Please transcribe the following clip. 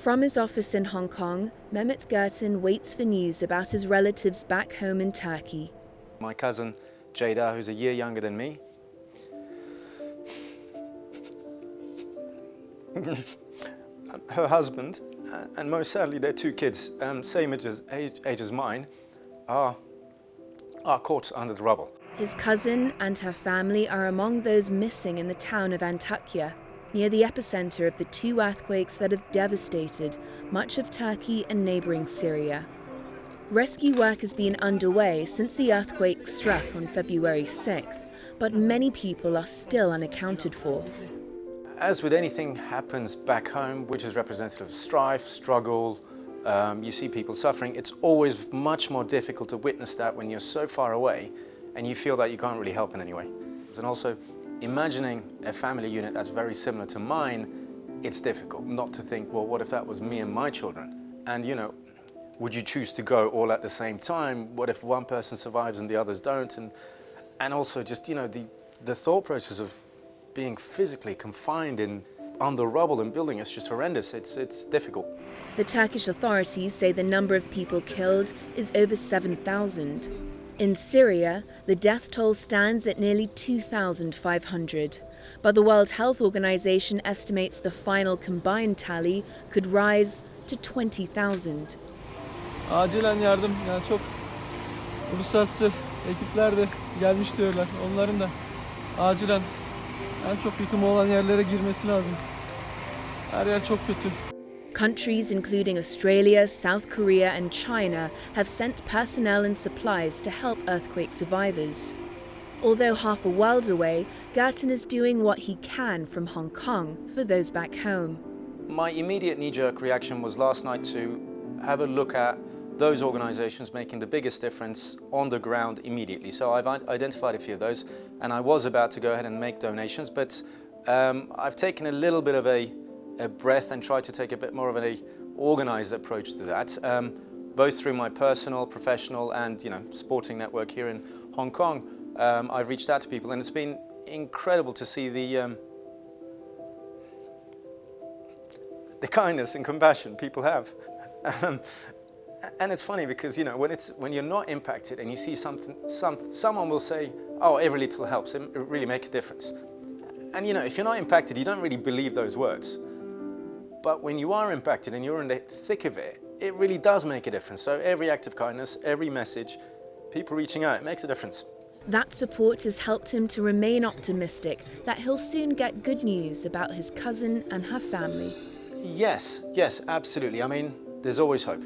From his office in Hong Kong, Mehmet Gurtin waits for news about his relatives back home in Turkey. My cousin Jada, who's a year younger than me, her husband, and most sadly their two kids, same age as mine, are caught under the rubble. His cousin and her family are among those missing in the town of Antakya, near the epicenter of the two earthquakes that have devastated much of Turkey and neighboring Syria. Rescue work has been underway since the earthquake struck on February 6th, but many people are still unaccounted for. As with anything happens back home, which is representative of strife, struggle, you see people suffering, it's always much more difficult to witness that when you're so far away and you feel that you can't really help in any way. And also, imagining a family unit that's very similar to mine, it's difficult not to think, well, what if that was me and my children? And would you choose to go all at the same time? What if one person survives and the others don't? And also just, the thought process of being physically confined on the rubble and building is just horrendous. It's difficult. The Turkish authorities say the number of people killed is over 7,000. In Syria, the death toll stands at nearly 2,500. But the World Health Organization estimates the final combined tally could rise to 20,000. Acilen yardım, yani çok uluslararası ekipler de gelmiş diyorlar. Onların da acilen en çok yıkımı olan yerlere girmesi lazım. Her yer çok kötü. Countries including Australia, South Korea and China have sent personnel and supplies to help earthquake survivors. Although half a world away, Gurtin is doing what he can from Hong Kong for those back home. My immediate knee-jerk reaction was last night to have a look at those organizations making the biggest difference on the ground immediately. So I've identified a few of those, and I was about to go ahead and make donations, but I've taken a little bit of a breath and tried to take a bit more of an organized approach to that, both through my personal, professional, and sporting network here in Hong Kong. I've reached out to people, and it's been incredible to see the kindness and compassion people have. And it's funny because when you're not impacted and you see someone will say, "Oh, every little helps," it really makes a difference. And if you're not impacted, you don't really believe those words. But when you are impacted and you're in the thick of it, it really does make a difference. So every act of kindness, every message, people reaching out, it makes a difference. That support has helped him to remain optimistic that he'll soon get good news about his cousin and her family. Yes, absolutely. I mean, there's always hope.